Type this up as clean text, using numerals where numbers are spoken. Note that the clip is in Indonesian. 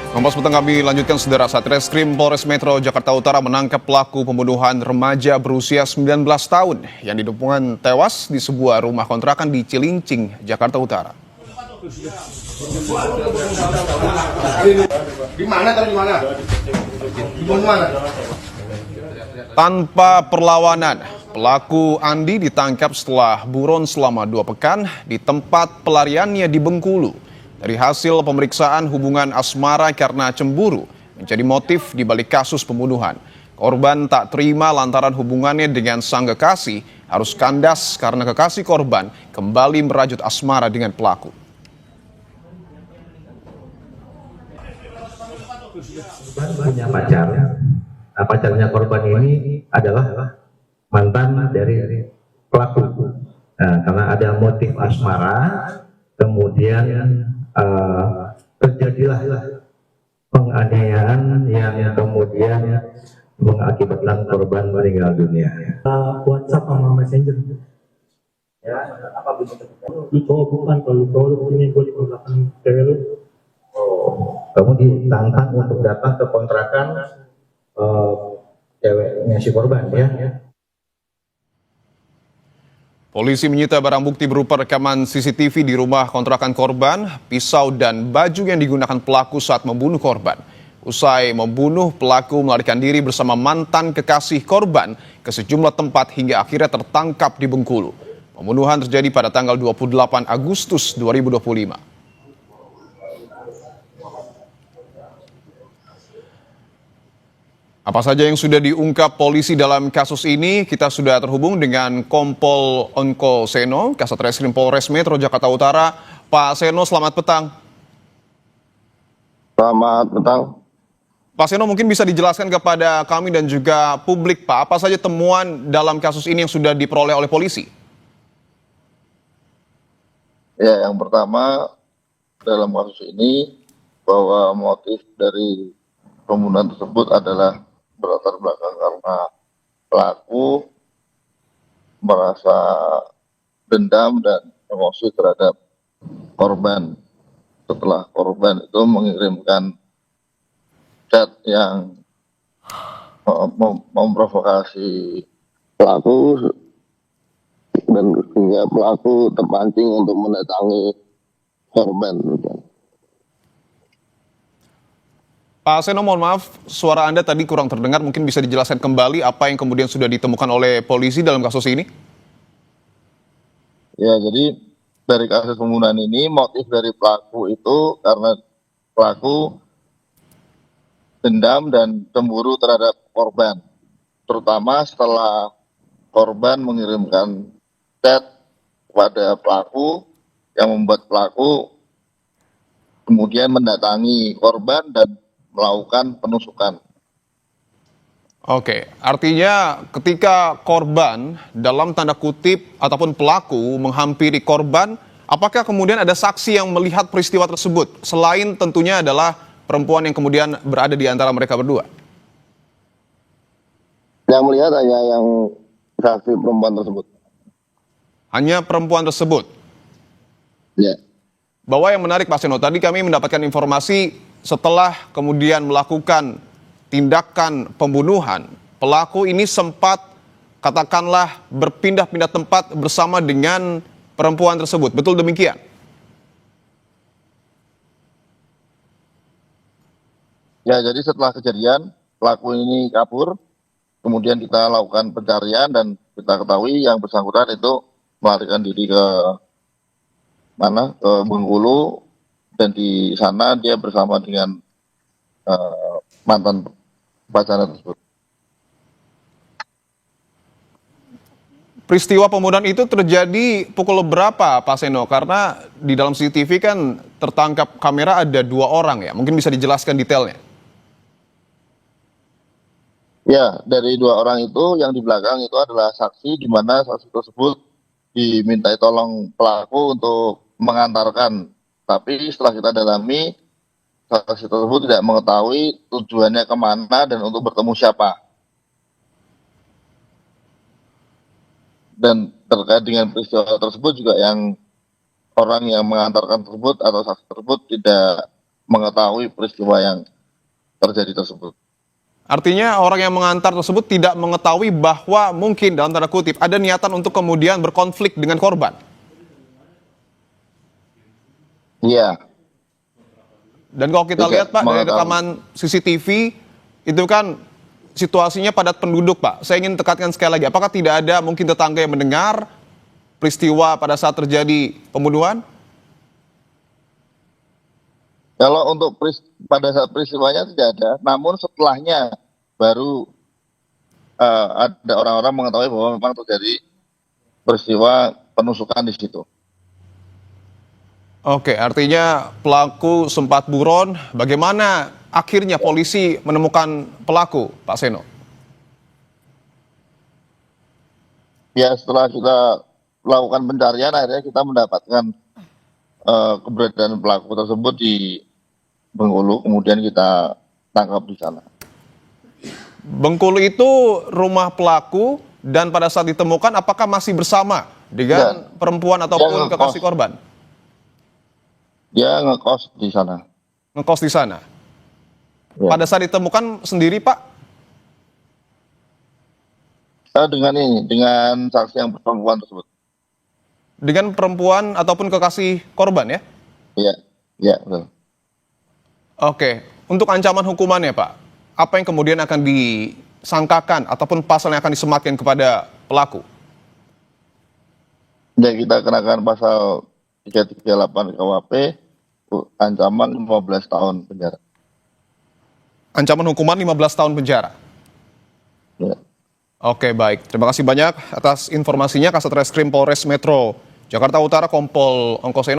Kompas petang kami lanjutkan saudara. Satreskrim Polres Metro Jakarta Utara menangkap pelaku pembunuhan remaja berusia 19 tahun yang ditemukan tewas di sebuah rumah kontrakan di Cilincing, Jakarta Utara. Di mana? Tanpa perlawanan, pelaku Andi ditangkap setelah buron selama 2 pekan di tempat pelariannya di Bengkulu. Dari hasil pemeriksaan, hubungan asmara karena cemburu menjadi motif di balik kasus pembunuhan. Korban tak terima lantaran hubungannya dengan sang kekasih harus kandas karena kekasih korban kembali merajut asmara dengan pelaku. Punya pacar. Nah, pacarnya korban ini adalah mantan dari pelaku. Nah, karena ada motif asmara, kemudian terjadilah penganiayaan yang kemudian mengakibatkan korban meninggal dunia. WhatsApp sama Messenger. Ya, apa begitu? Lu cowok bukan, kalau cowok ini gue di belakang cewek lu. Kamu ditantang untuk datang ke kontrakan ceweknya si korban ya. Polisi menyita barang bukti berupa rekaman CCTV di rumah kontrakan korban, pisau dan baju yang digunakan pelaku saat membunuh korban. Usai membunuh, pelaku melarikan diri bersama mantan kekasih korban ke sejumlah tempat hingga akhirnya tertangkap di Bengkulu. Pembunuhan terjadi pada tanggal 28 Agustus 2025. Apa saja yang sudah diungkap polisi dalam kasus ini? Kita sudah terhubung dengan Kompol Onko Seno, Kasat Reskrim Polres Metro Jakarta Utara. Pak Seno, selamat petang. Selamat petang. Pak Seno, mungkin bisa dijelaskan kepada kami dan juga publik, Pak, apa saja temuan dalam kasus ini yang sudah diperoleh oleh polisi? Ya, yang pertama dalam kasus ini bahwa motif dari pembunuhan tersebut adalah berlatar belakang karena pelaku merasa dendam dan emosi terhadap korban setelah korban itu mengirimkan chat yang memprovokasi pelaku dan sehingga pelaku terpancing untuk mendatangi korban. Pak Seno, mohon maaf, suara Anda tadi kurang terdengar. Mungkin bisa dijelaskan kembali apa yang kemudian sudah ditemukan oleh polisi dalam kasus ini? Ya, jadi dari kasus pembunuhan ini motif dari pelaku itu karena pelaku dendam dan cemburu terhadap korban. Terutama setelah korban mengirimkan chat kepada pelaku yang membuat pelaku kemudian mendatangi korban dan melakukan penusukan. Oke, artinya ketika korban dalam tanda kutip ataupun pelaku menghampiri korban, apakah kemudian ada saksi yang melihat peristiwa tersebut selain tentunya adalah perempuan yang kemudian berada di antara mereka berdua? Yang melihat hanya yang saksi perempuan tersebut. Hanya perempuan tersebut? Ya. Bahwa yang menarik Pak Seno, tadi kami mendapatkan informasi setelah kemudian melakukan tindakan pembunuhan, pelaku ini sempat katakanlah berpindah-pindah tempat bersama dengan perempuan tersebut. Betul demikian? Ya, jadi setelah kejadian pelaku ini kabur, kemudian kita lakukan pencarian dan kita ketahui yang bersangkutan itu melarikan diri ke mana? Ke Bengkulu, dan di sana dia bersama dengan mantan pacarnya tersebut. Peristiwa pembunuhan itu terjadi pukul berapa Pak Seno? Karena di dalam CCTV kan tertangkap kamera ada 2 orang ya. Mungkin bisa dijelaskan detailnya. Ya, dari 2 orang itu yang di belakang itu adalah saksi, di mana saksi tersebut dimintai tolong pelaku untuk mengantarkan. Tapi setelah kita dalami, saksi tersebut tidak mengetahui tujuannya kemana dan untuk bertemu siapa. Dan terkait dengan peristiwa tersebut juga yang orang yang mengantarkan tersebut atau saksi tersebut tidak mengetahui peristiwa yang terjadi tersebut. Artinya orang yang mengantar tersebut tidak mengetahui bahwa mungkin dalam tanda kutip ada niatan untuk kemudian berkonflik dengan korban. Iya, Dan kalau kita Tidak lihat Pak dari mengetahui. rekaman CCTV itu kan situasinya padat penduduk Pak. Saya ingin tekankan sekali lagi, apakah tidak ada mungkin tetangga yang mendengar peristiwa pada saat terjadi pembunuhan? kalau untuk pada saat peristiwanya tidak ada, namun setelahnya baru ada orang-orang mengetahui bahwa memang terjadi peristiwa penusukan di situ. Oke, artinya pelaku sempat buron. Bagaimana akhirnya polisi menemukan pelaku, Pak Seno? Ya, setelah kita lakukan pencarian, akhirnya kita mendapatkan keberadaan pelaku tersebut di Bengkulu, kemudian kita tangkap di sana. Bengkulu itu rumah pelaku dan pada saat ditemukan apakah masih bersama dengan perempuan ataupun ngekos. kekasih korban? Dia ngekos di sana. Ngekos di sana. Ya. Pada saat ditemukan sendiri Pak? Dengan saksi yang perempuan tersebut. Dengan perempuan ataupun kekasih korban ya? Iya, iya, betul. Oke, untuk ancaman hukumannya Pak, apa yang kemudian akan disangkakan ataupun pasal yang akan disematkan kepada pelaku? Ya, kita kenakan pasal 338 KUHP, ancaman 15 tahun penjara. Ancaman hukuman 15 tahun penjara. Ya. Oke, baik. Terima kasih banyak atas informasinya Kasat Reskrim Polres Metro Jakarta Utara Kompol Ongkoseno.